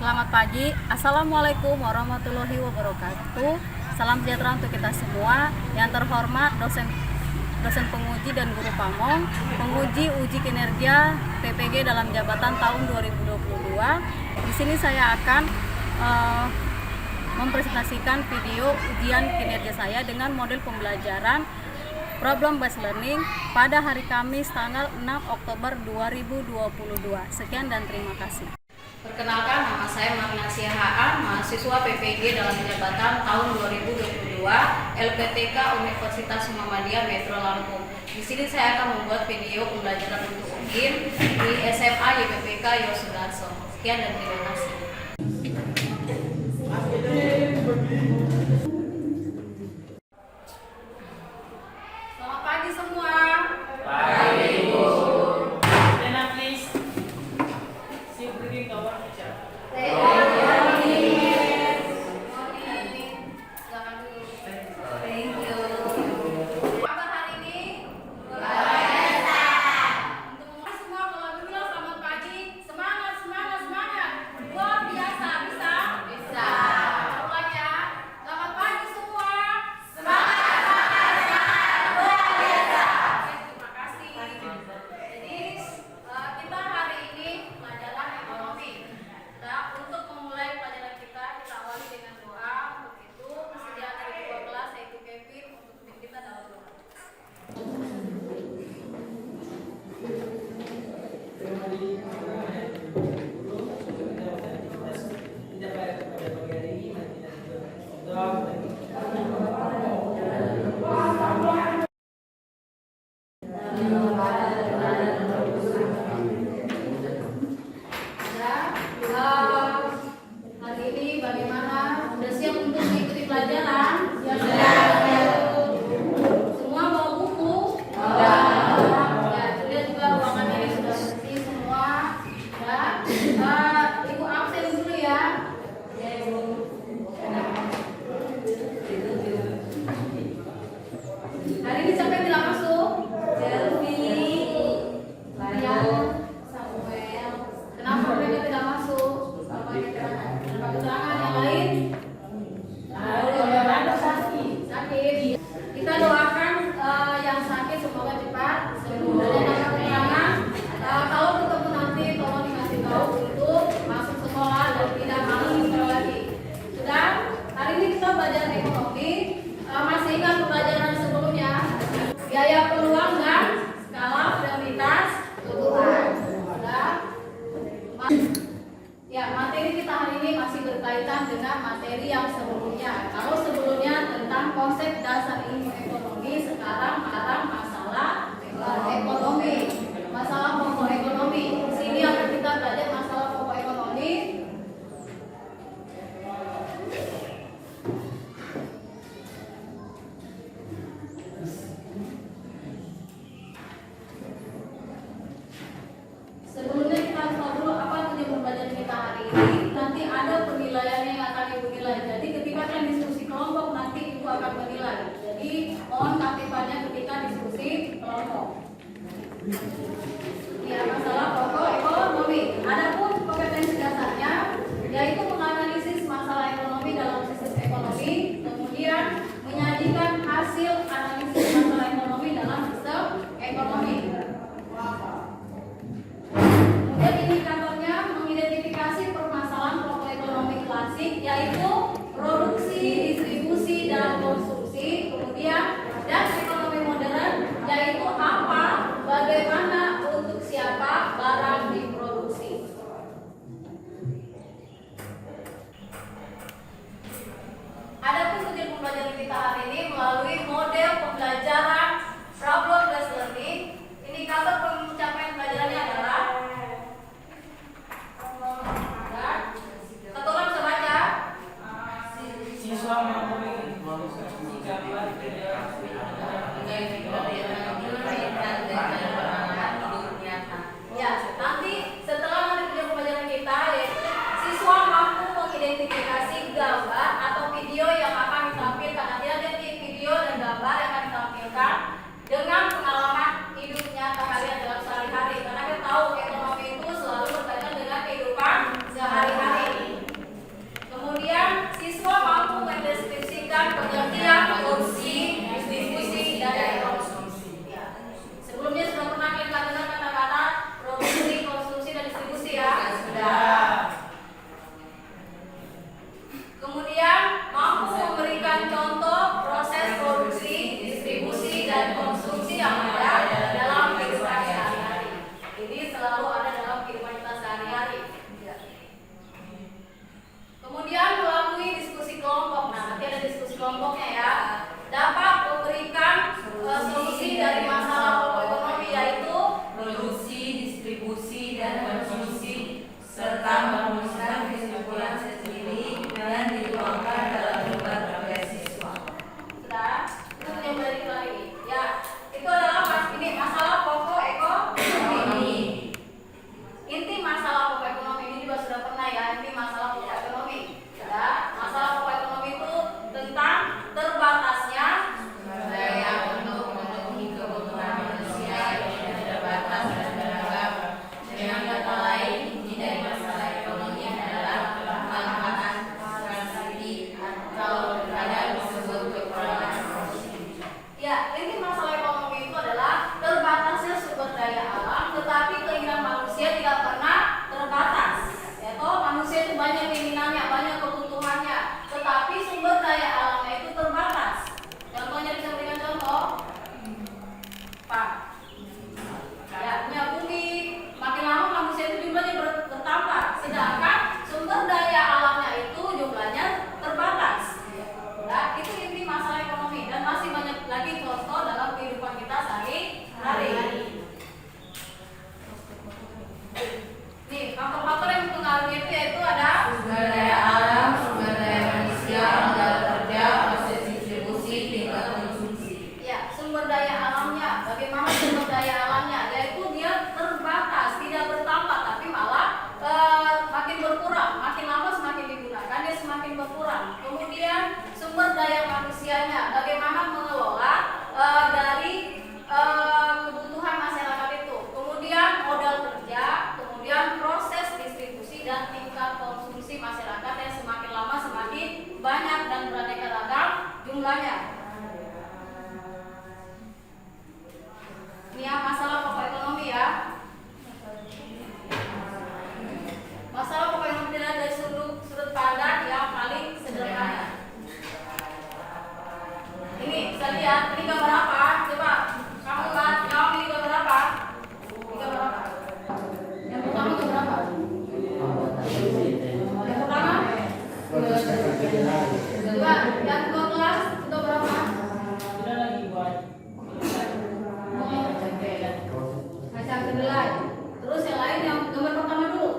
Selamat pagi, Assalamualaikum warahmatullahi wabarakatuh. Salam sejahtera untuk kita semua. Yang terhormat dosen penguji dan guru pamong, penguji uji kinerja PPG dalam jabatan tahun 2022. Di sini saya akan mempresentasikan video ujian kinerja saya dengan model pembelajaran problem based learning pada hari Kamis tanggal 6 Oktober 2022. Sekian dan terima kasih. Perkenalkan, nama saya Marnasia Haan, mahasiswa PPG dalam jabatan tahun 2022, LPTK Universitas Muhammadiyah Metro Lampung. Di sini saya akan membuat video pembelajaran untuk UGIN di SMA YPPK Yosudarso. Sekian dan terima kasih. Selamat pagi semua. Pagi, Ibu. Stand up, please. See you bringing the work teacher. Hari ini bagaimana? Sudah siap untuk mengikuti pelajaran? Ya, sudah. Semua bawa buku? Ya, sudah juga ruangan ini sudah bersih semua. Ya, Ibu absen dulu ya. Hari ini siapa yang tidak masuk? Selvi, Ryan, Samuel. Kenapa mereka tidak masuk? Keterangan yang lain? Ada sakit. Kita doakan yang sakit semoga cepat sembuh. Dan yang dapat keterangan, kalau ketemu nanti tolong dikasih tahu untuk masuk sekolah dan tidak malu sekolah lagi. Sudah? Hari ini kita belajar ekonomi. Masih ingat pembelajaran sebelumnya? Biaya peluang dan skala prioritas kebutuhan. Sudah? Ya, materi kita hari ini masih berkaitan dengan materi yang sebelumnya. Kalau sebelumnya tentang konsep dasar ilmu ekonomi, sekarang masalah ekonomi, masalah pokok ekonomi. Di sini akan kita belajar masalah pokok ekonomi. Sebelumnya kita harus tahu dulu apa tujuan pembelajaran kita hari ini. Nanti ada penilaiannya yang akan Ibu nilai. Jadi ketika kalian diskusi kelompok nanti Ibu akan menilai. Jadi mohon keaktifannya ketika diskusi kelompok. Ya, masalah pokok ekonomi. Adapun kompetensi dasarnya yaitu menganalisis masalah ekonomi dalam sistem ekonomi, kemudian menyajikan hasil analisis masalah ekonomi dalam sistem ekonomi. Kemudian indikatornya mengidentifikasi permasalahan pokok ekonomi klasik yaitu produksi, distribusi, dan konsumsi. Kemudian dan ekonomi modern yaitu apa, bagaimana Pak. Ya, punya bumi. Makin lama manusia itu jumlahnya bertambah, sedangkan sumber daya alamnya itu jumlahnya terbatas. Nah, itu inti masalah ekonomi dan masih banyak lagi contoh dalam kehidupan kita sehari-hari. Nih, faktor-faktor yang mempengaruhi itu yaitu ada Sumber daya alam, sumber daya manusia, modal kerja, proses distribusi, tingkat konsumsi. ya sumber daya alamnya. Bagaimana sumber daya alamnya? Yaitu dia terbatas, tidak bertambah, tapi malah makin berkurang. Makin lama semakin digunakan, dia semakin berkurang. Kemudian sumber daya manusianya, bagaimana mengelola dari kebutuhan masyarakat itu. Kemudian modal kerja, kemudian proses distribusi dan tingkat konsumsi masyarakat yang semakin lama semakin banyak dan beraneka ragam jumlahnya. Ini ya masalah pokok ekonomi ya. Masalah pokok ekonomi dilihat dari sudut pandang yang paling sederhana. Ini bisa lihat, ini gambar apa? Coba kamu lihat, jawab ini gambar apa? Ini gambar apa? Yang pertama gambar apa? Yang pertama? Coba yang kedua kelas itu gambar apa? Sudah lagi buat. Kacang kedelai. Terus yang lain yang gambar pertama dulu.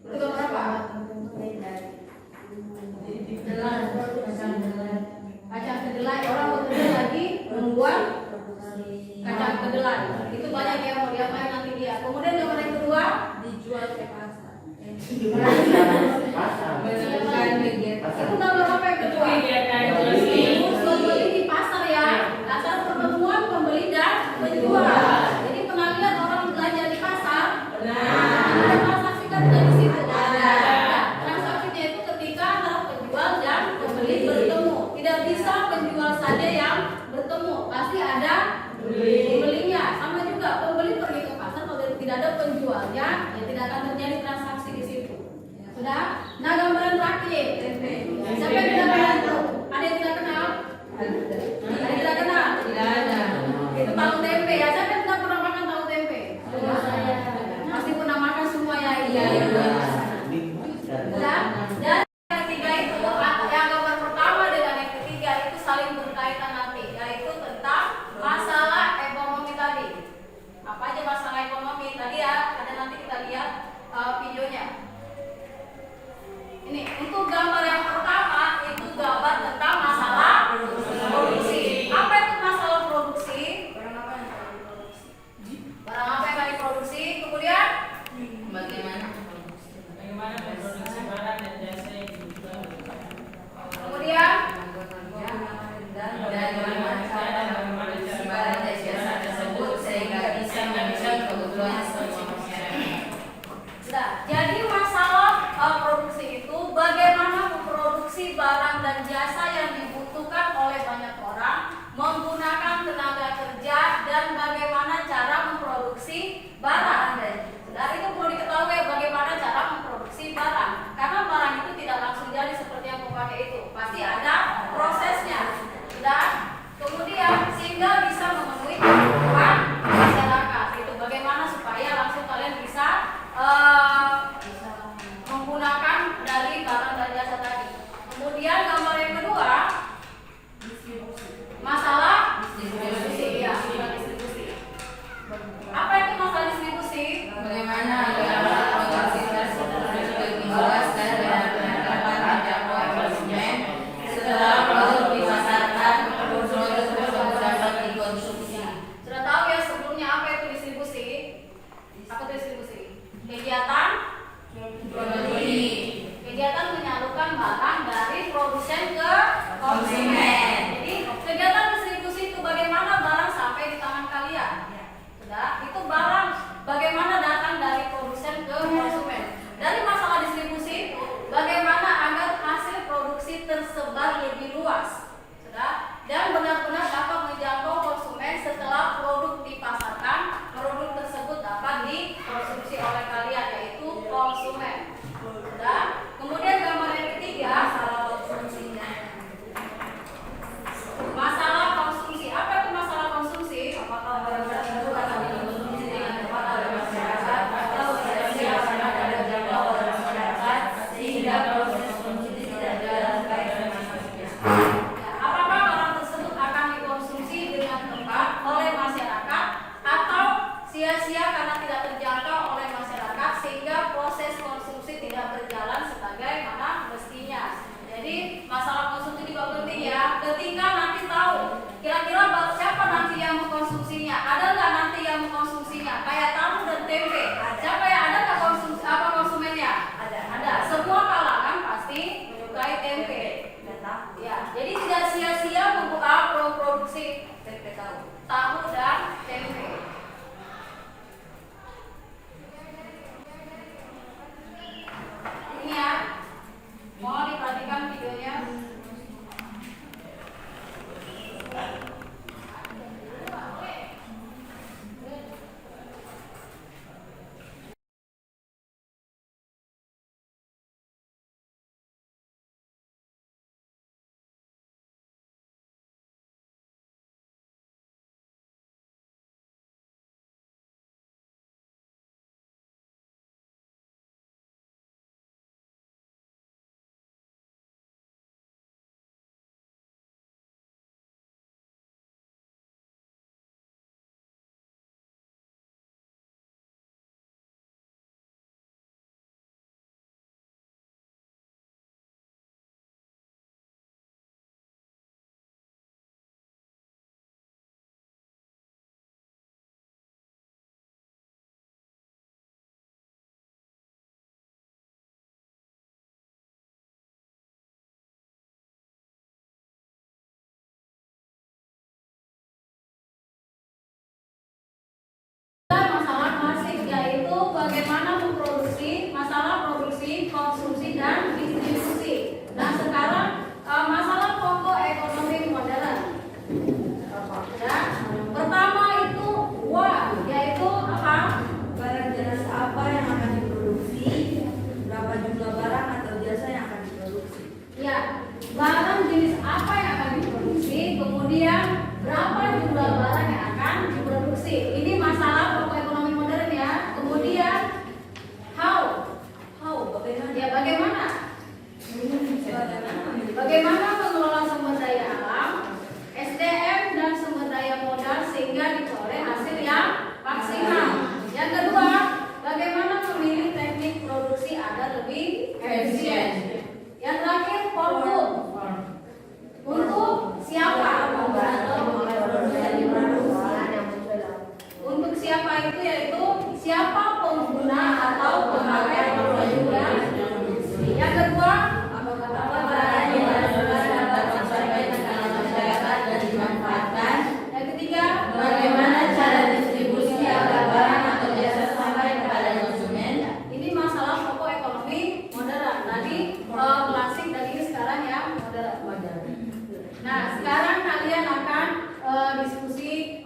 Itu gambar apa? Kacang kedelai. Orang bekerja lagi membuat kacang kedelai. Itu banyak yang mau diapain nanti dia. Kemudian gambar yang kedua Dijual ke pasar. itu gambar apa yang kedua? Pembeli di pasar ya. Atas pertemuan pembeli dan penjual. Jadi pernah lihat orang belanja di pasar? Ada transaksi kan dari situ. Transaksinya itu ketika antara penjual dan pembeli bertemu. Tidak bisa penjual saja yang bertemu, pasti ada pembelinya. Sama juga pembeli pergi ke pasar, kalau tidak ada penjualnya, ya tidak akan terjadi transaksi di situ. Sudah? Nah, gambaran terakhir. Siapa yang tidak kenal itu? Ada yang tidak kenal? Ada yang tidak kenal? Tidak ada. Itu tahu tempe ya. Siapa yang tidak pernah makan tahu tempe? Pasti pernah makan semua ya. Iya. Dan yang ketiga itu, yang gambar pertama dengan yang ketiga itu saling berkaitan nanti, yaitu tentang masalah ekonomi tadi. Apa aja masalah ekonomi tadi ya? Ada nanti kita lihat videonya. Ini untuk gambar yang pertama itu gambar tentang masalah produksi. Apa itu masalah produksi? Barang apa yang diproduksi? Kemudian Bagaimana? Bagaimana memproduksi barang dan jasa yang dijual? kemudian Dan bagaimana cara memproduksi barang dan jasa tersebut sehingga bisa memenuhi kebutuhan semua masyarakat. Sudah. Jadi masalah produksi itu bagaimana memproduksi barang dan jasa yang dibutuhkan oleh banyak orang menggunakan tenaga kerja dan bagaimana cara memproduksi barang. Dari itu perlu diketahui bagaimana cara memproduksi barang. Karena barang itu tidak langsung jadi seperti yang mau pakai itu. Pasti ada prosesnya. Sudah. Kemudian sehingga bisa memenuhi kebutuhan masyarakat. Itu bagaimana supaya langsung kalian bisa menggunakan dari barang dan jasa tadi. Kemudian gambar yang kedua masalah distribusi. Ya, masalah distribusi. Apa itu masalah distribusi?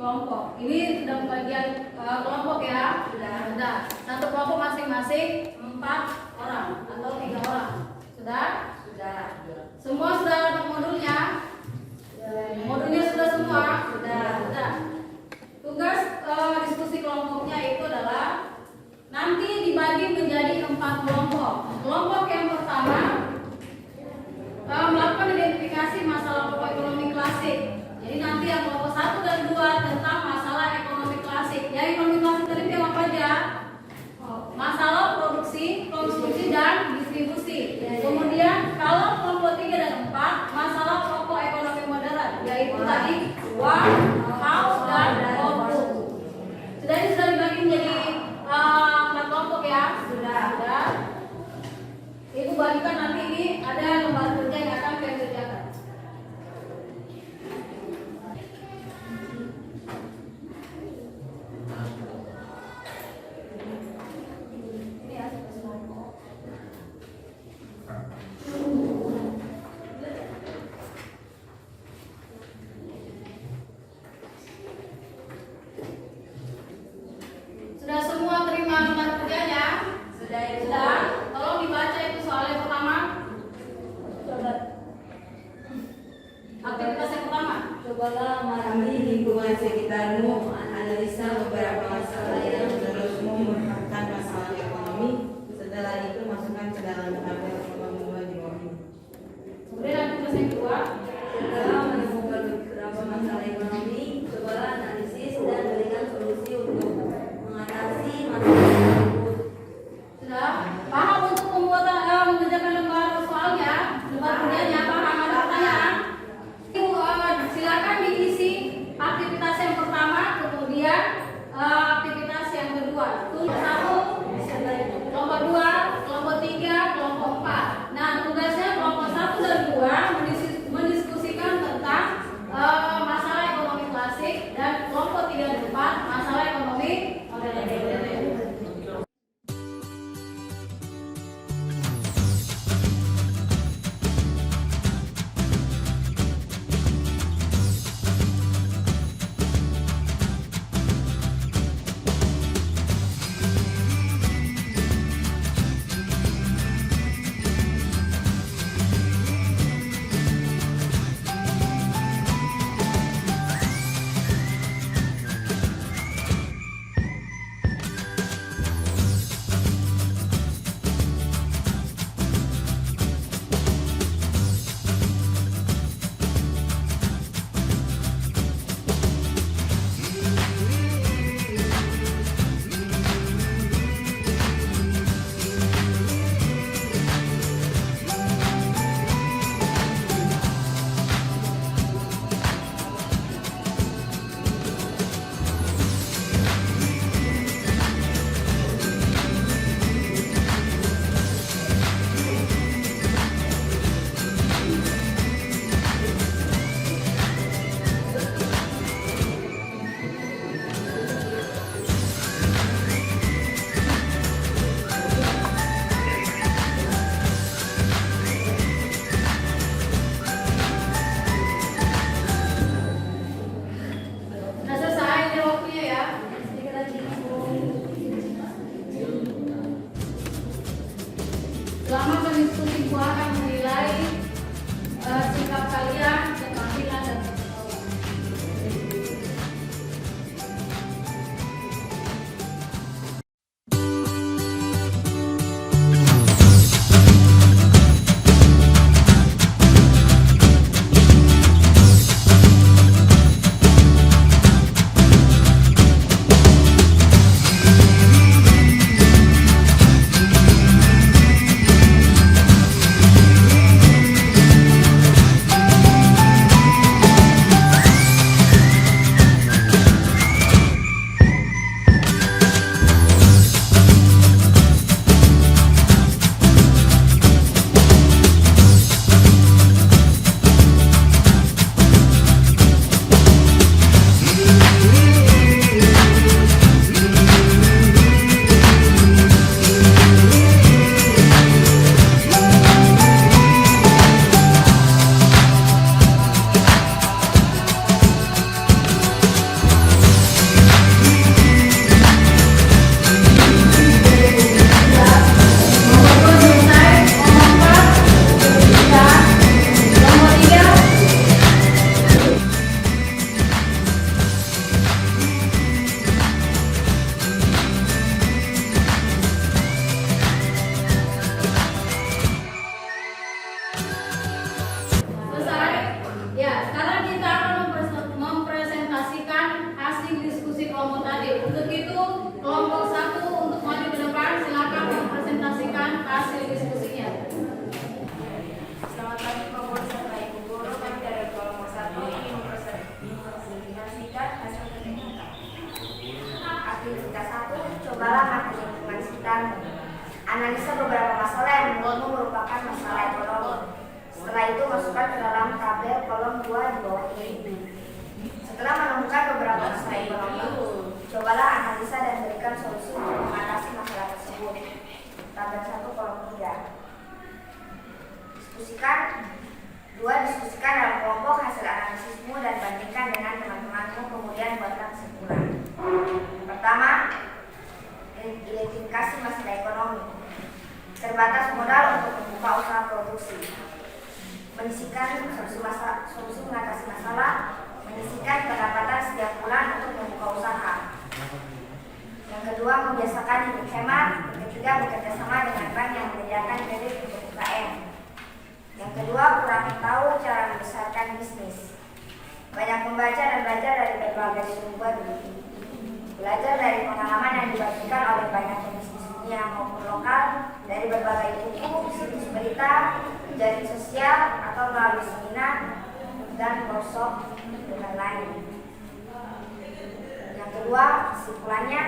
kelompok. Ini sudah pembagian kelompok ya. Sudah. Satu kelompok masing-masing 4 orang atau 3 orang. Sudah? Sudah. Semua sudah dapat modulnya? Modulnya sudah semua? Sudah. Tugas diskusi kelompoknya itu adalah nanti dibagi menjadi 4 kelompok. Kelompok yang pertama melakukan identifikasi masalah pokok ekonomi klasik. Jadi nanti yang kelompok 1 dan 2 tentang masalah ekonomi klasik. Ya, ekonomi klasik tadi yang apa aja? Masalah produksi, konsumsi dan distribusi. Kemudian kalau kelompok 3 dan 4 masalah pokok ekonomi modern, yaitu tadi one, house dan output. Sudah ini sudah dibagi menjadi 4 kelompok ya? Sudah. Ibu bagikan nanti ini ada lembar kerja yang akan kalian kerjakan. Ini ya, satu kelompok. Sudah semua terima lembar kerjanya? Sudah. Tolong dibaca itu soal yang pertama. Coba. Aktivitas yang pertama. Cobalah memahami lingkungan sekitarmu, analisa beberapa masalah yang menurutmu merupakan masalah ekonomi. Setelah itu masukkan ke dalam tabel pembangunan di bawah ini. Kemudian aktivitas yang kedua. Setelah menemukan beberapa masalah ekonomi, cobalah analisis dan berikan solusi untuk mengatasi masalah tersebut. Sudah paham untuk mengerjakan lembar soalnya, lembar kerjanya paham, ada pertanyaan? Silakan diisi Cobalah mati lingkungan sekitarmu. Analisa beberapa masalah yang menurutmu merupakan masalah ekonomi. Setelah itu masukkan ke dalam tabel kolom 2 di bawah ini. Setelah menemukan beberapa masalah ekonomi, cobalah analisa dan berikan solusi untuk mengatasi masalah tersebut. Tabel 1 kolom 3. Diskusikan dalam kelompok hasil analisismu dan bandingkan dengan teman-temanmu, kemudian buatlah kesimpulan. Pertama, identifikasi masalah ekonomi. Terbatas modal untuk membuka usaha produksi. Menyisihkan solusi mengatasi masalah. Menyisihkan pendapatan setiap bulan untuk membuka usaha. Yang kedua, membiasakan hidup hemat. Yang ketiga, bekerja sama dengan bank yang menyediakan kredit untuk UKM. Yang kedua, kurang tahu cara membesarkan bisnis. Banyak membaca dan belajar dari berbagai sumber. Belajar dari pengalaman yang dibagikan oleh banyak pebisnis dunia maupun lokal, dari berbagai buku, situs berita, jaring sosial, atau melalui seminar dan workshop dengan lain. Yang kedua, kesimpulannya,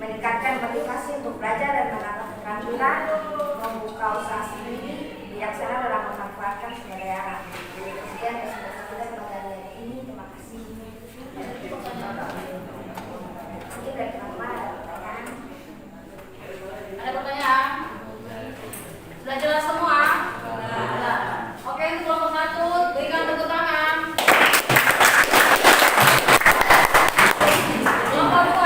meningkatkan motivasi untuk belajar dan menambah keterampilan, membuka usaha sendiri, bijaksana dalam memanfaatkan sumber daya alam. Sekian kesempatan kita pada ini. Terima kasih. Mungkin dari teman-teman ada pertanyaan. Ada pertanyaan? Sudah jelas semua? Ada. Oke, untuk kelompok 1 berikan tepuk tangan. Kelompok 1,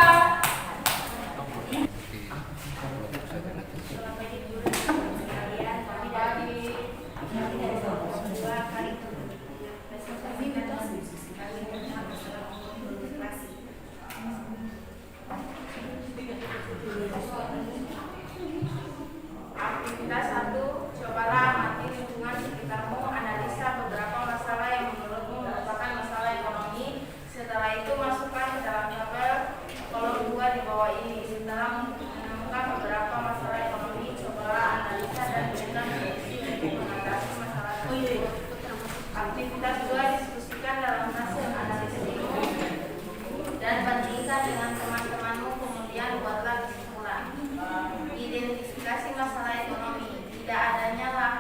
cobalah amati lingkungan sekitarmu, analisa beberapa masalah yang menurutmu merupakan masalah ekonomi. Setelah itu masukkan ke dalam tabel kolom 2 di bawah ini. Setelah menemukan beberapa masalah ekonomi, cobalah analisa dan berikan solusi untuk mengatasi masalah tersebut. Aktivitas 2, diskusikan dalam hasil analisis ini dan bandingkan dengan teman-temanmu, kemudian buatlah kesimpulan. Identifikasi masalah ekonomi. Tidak adanya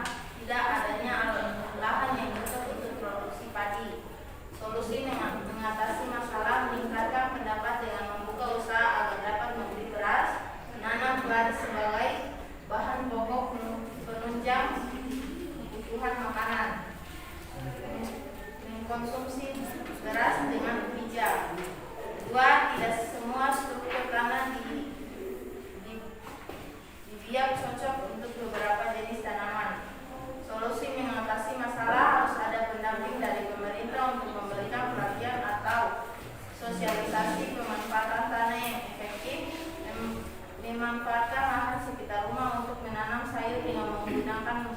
lahan yang cocok untuk produksi padi. Solusi mengatasi masalah, meningkatkan pendapat dengan membuka usaha agar dapat membeli beras, menanam padi sebagai bahan pokok penunjang kebutuhan makanan, mengkonsumsi beras dengan bijak. 2, tidak semua struktur tanah di biak cocok untuk beberapa jenis tanaman. Solusi mengatasi masalah, harus ada pendamping dari pemerintah untuk memberikan pelatihan atau sosialisasi pemanfaatan tanah yang efektif, memanfaatkan lahan sekitar rumah untuk menanam sayur dengan menggunakan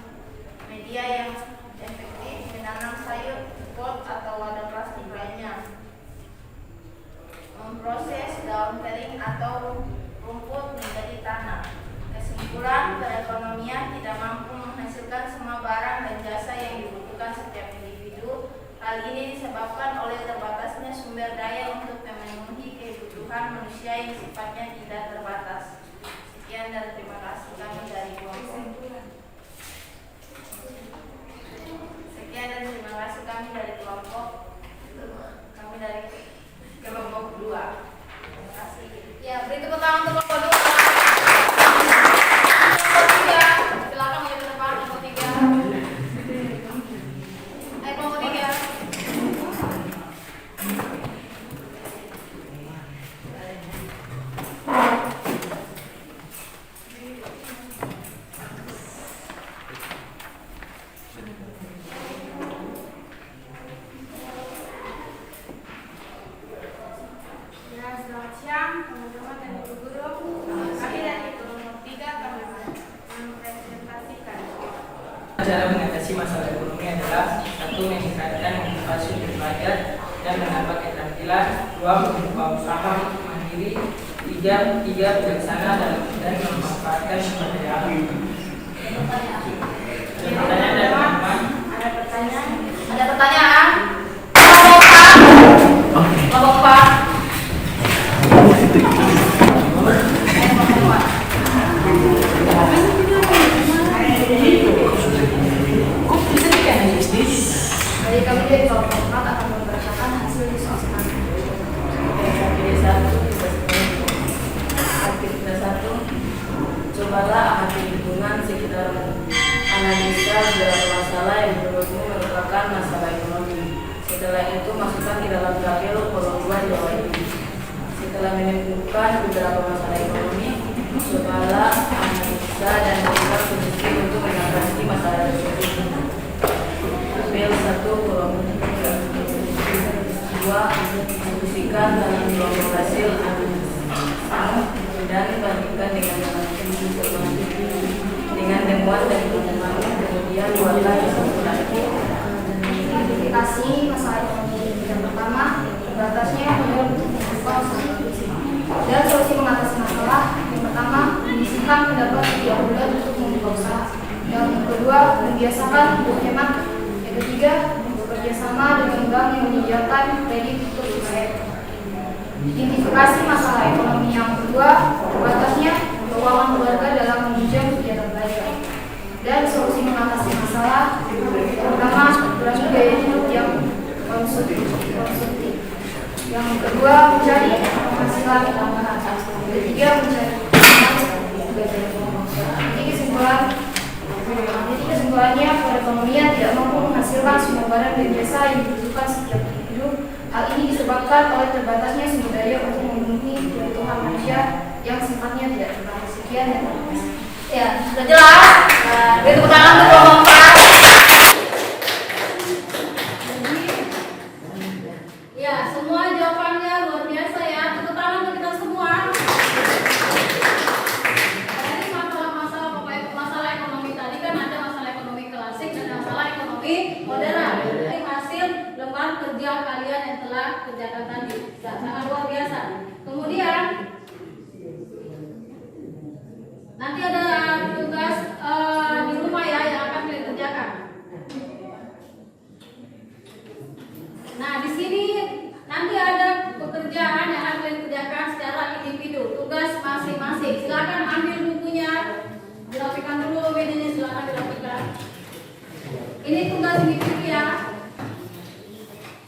media yang efektif, menanam sayur pot atau wadah plastik lainnya, memproses daun kering atau rumput menjadi tanah. Kesimpulan, perekonomian tidak mampu menghasilkan semua barang dan jasa yang dibutuhkan setiap individu. Hal ini disebabkan oleh terbatasnya sumber daya untuk memenuhi kebutuhan manusia yang sifatnya tidak terbatas. Sekian dan terima kasih kami dari kelompok. Sekian dan terima kasih kami dari kelompok 2. Terima kasih. Ya, beri tepuk tangan untuk kelompok 2. Silakan maju ke depan, kelompok 3. Kelompok 3. Selamat siang, teman-teman dan ibu guru. Kami dari kelompok 3 kami mempresentasikan. Cara mengatasi masalah ekonomi adalah 1. Meningkatkan motivasi untuk belajar dan menambah keterampilan. 2. Membuka usaha mandiri. 3. Bijaksana dan memanfaatkan sumber daya alam. Pertanyaan dari teman-teman. Ada pertanyaan? Kelompok 4. setelah menemukan beberapa masalah ekonomi, cobalah analisa dan melakukan solusi untuk mengatasi masalah tersebut. Tabel 1 kolom 2, solusikan dalam kelompok hasil analisa dan bandingkan dengan temuan dan temuan, kemudian buatlah kesimpulan. Identifikasi masalah ekonomi. Yang pertama, batasnya adalah berupa usaha dan solusi mengatasi masalah. Yang pertama, menyisihkan pendapat setiap bulan untuk membuka usaha. Yang kedua, membiasakan untuk hemat. Yang ketiga, bekerja sama dengan bank yang menyediakan kredit untuk usaha. Identifikasi masalah ekonomi yang kedua, batasnya keuangan keluarga dalam meminjam kegiatan belajar. Dan solusi mengatasi masalah, pertama, kurangi biaya hidup yang konsumtif. Yang kedua, mencari penghasilan tambahan. Yang ketiga, mencari Jadi kesimpulannya, perekonomian tidak mampu menghasilkan semua barang dan jasa yang dibutuhkan setiap individu. Hal ini disebabkan oleh terbatasnya sumber daya untuk memenuhi kebutuhan manusia yang sifatnya tidak terbatas. Sekian dan terima kasih. Ya, sudah jelas. Beri tepuk tangan untuk kelompok 4. Ya, semua jawabannya luar biasa ya. Tepuk tangan untuk kita semua. Jadi masalah ekonomi tadi kan ada masalah ekonomi klasik dan masalah ekonomi modern. Dari hasil lembar kerja kalian yang telah kerjakan tadi. Sangat luar biasa. Kemudian nanti ada tugas di rumah ya yang akan kalian kerjakan. Nah, di sini nanti ada pekerjaan yang akan kalian kerjakan secara individu, tugas masing-masing. Silakan ambil bukunya, dirapikan dulu medianya, silakan dirapikan. Ini tugas individu ya.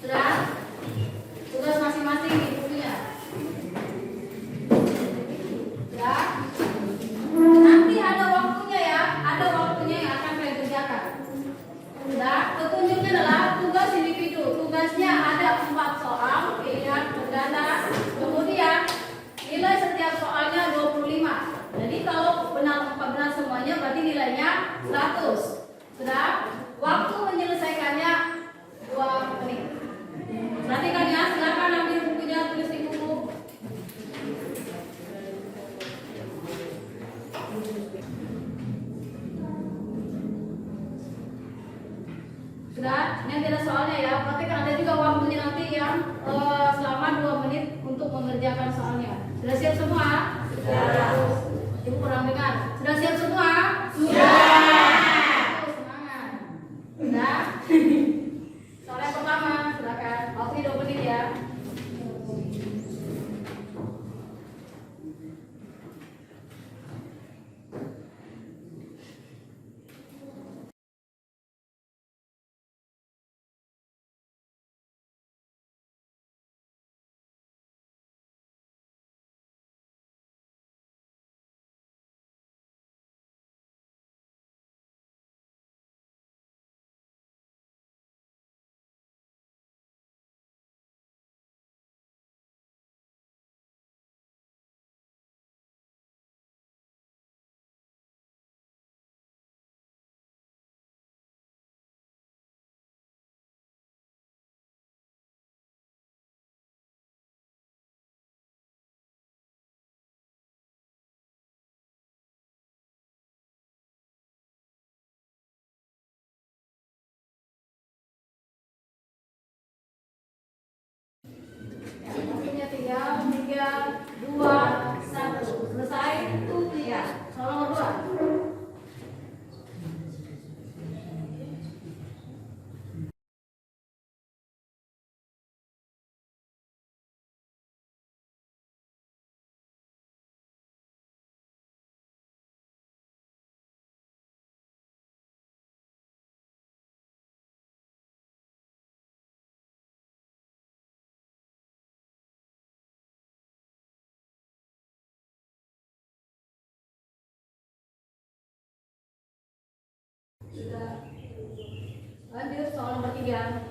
Sudah? Tugas masing-masing di bukunya. Sudah? Nanti ada waktunya ya, ada waktunya yang akan kalian kerjakan. Sudah, petunjuknya adalah tugas individu. Tugasnya ada 4 soal, pilihan berganda. Kemudian nilai setiap soalnya 25. Jadi kalau benar semuanya berarti nilainya 100. Sudah, waktu menyelesaikannya 2 menit. Perhatikan ya, silakan ambil bukunya, tulis di buku. Sudah, ini ada soalnya ya. Berarti kan ada juga waktunya nanti yang selama 2 menit untuk mengerjakan soalnya. Sudah siap semua? Sudah. Ibu kurang dengar. Sudah siap semua? Sudah. Semangat. Sudah. Soal yang pertama, silakan. Waktunya 2 menit ya. Waktunya tinggal 3, 2, 1. Selesai? Ya. Soal nomor 2. Sudah. Lanjut soal nomor 3.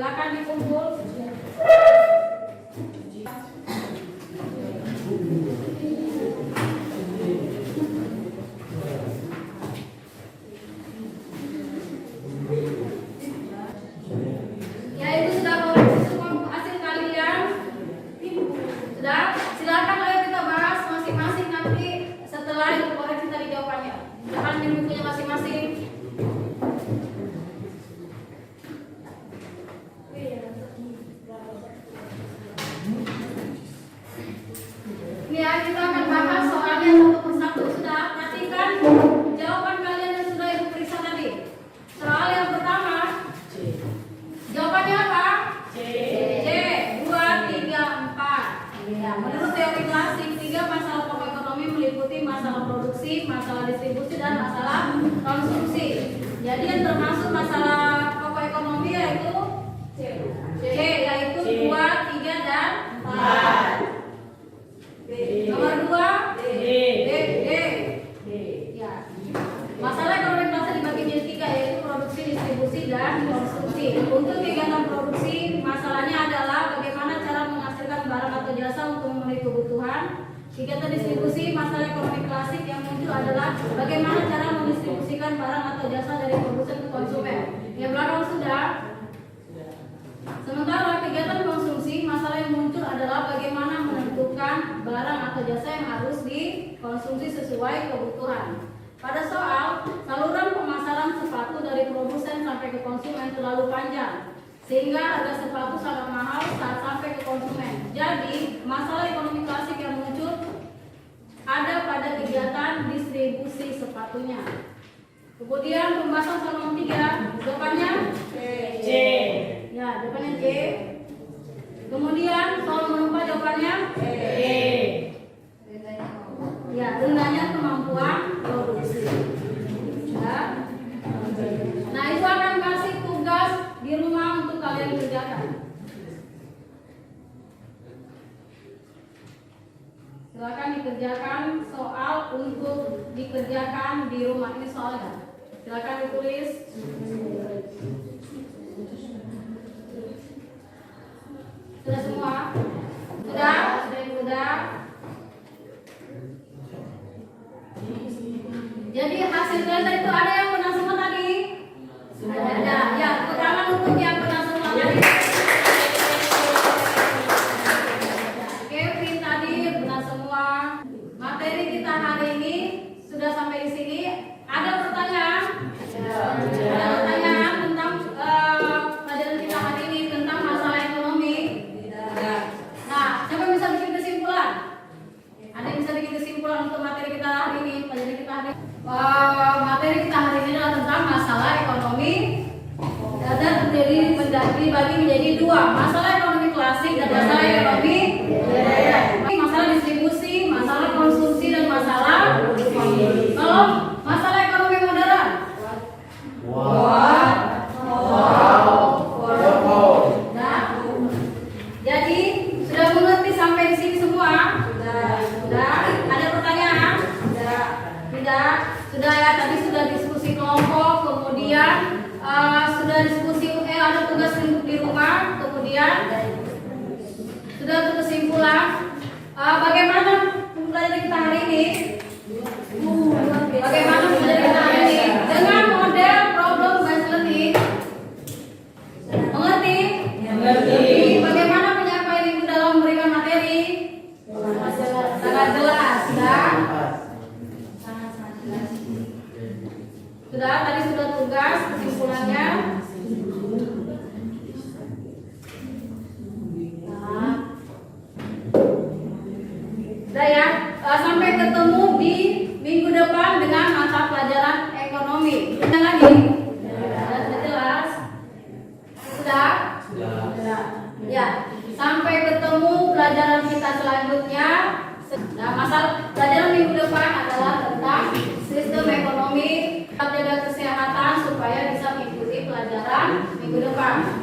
Silakan dikumpul. Ya, itu sudah semua hasil kalian. Sudah, silakan ayo kita bahas masing-masing nanti setelah itu koreksi tadi jawabannya. Silakan di bukunya masing-masing. Ini ya, kita akan bahas soalnya satu persatu. Sudah, perhatikan jawaban kalian yang sudah ibu periksa tadi. Soal yang pertama, jawabannya apa? C. 2, 3, 4. Ya, menurut teori klasik, 3 masalah pokok ekonomi meliputi masalah produksi, masalah distribusi, dan masalah konsumsi. Jadi yang termasuk masalah pokok ekonomi yaitu C, yaitu 2, 3, dan 4. Nomor 2, D. Ya. Masalah ekonomi klasik dibagi menjadi 3, yaitu produksi, distribusi, dan konsumsi. Untuk kegiatan produksi, masalahnya adalah bagaimana cara menghasilkan barang atau jasa untuk memenuhi kebutuhan. Kegiatan distribusi, masalah ekonomi klasik yang muncul adalah bagaimana cara mendistribusikan barang atau jasa dari produsen ke konsumen. Yang belakang sudah. Sementara kegiatan konsumsi, masalah yang muncul adalah bagaimana menentukan barang atau jasa yang harus dikonsumsi sesuai kebutuhan. Pada soal, saluran pemasaran sepatu dari produsen sampai ke konsumen terlalu panjang, sehingga harga sepatu sangat mahal saat sampai ke konsumen. Jadi, masalah ekonomi klasik yang muncul ada pada kegiatan distribusi sepatunya. Kemudian pembahasan soal nomor 3, jawabannya C. Ya, jawabannya C. Kemudian soal nomor 4 jawabannya E. Ya, rendahnya kemampuan produksi. Ya. Nah, itu akan kasih tugas di rumah untuk kalian kerjakan. Silakan dikerjakan soal untuk dikerjakan di rumah. Ini soalnya. Silakan ditulis. Sudah semua? Sudah? Sudah? Jadi hasil data itu ada yang pernah semua tadi? Sudah ada. Ya, pertama untuk yang pernah semua tadi. Kevin tadi pernah semua. Materi kita hari ini sudah sampai di sini. Ada pertanyaan? Ada pertanyaan tentang pelajaran kita hari ini tentang masalah ekonomi? Nah, siapa bisa bikin kesimpulan? Ada yang bisa bikin kesimpulan untuk materi kita hari ini? Pelajaran kita hari ini? Materi kita hari ini adalah tentang masalah ekonomi dan dibagi menjadi 2, masalah ekonomi klasik dan masalah ekonomi modern. Masalah distribusi, masalah konsumsi, dan masalah kalau masalah ekonomi modern. Nah, jadi sudah mengerti sampai di sini semua? Sudah. Ada pertanyaan? Tidak. Sudah ya, tadi sudah diskusi kelompok, kemudian sudah diskusi ada tugas untuk di rumah, kemudian sudah untuk kesimpulan. Bagaimana pembelajaran kita hari ini? Bagaimana pembelajaran kita hari ini? Dengan model problem based learning. Mengerti? Mengerti. Bagaimana penyampaian ibu dalam memberikan materi? Sangat jelas, ya. Sudah, tadi sudah tugas kesimpulannya. Sudah ya, sampai ketemu di minggu depan dengan mata pelajaran ekonomi. Sudah lagi? Sudah jelas? Sudah? Sudah. Ya, sampai ketemu pelajaran kita selanjutnya. Nah, masalah pelajaran minggu depan adalah tentang sistem ekonomi, jaga kesehatan supaya bisa mengikuti pelajaran minggu depan.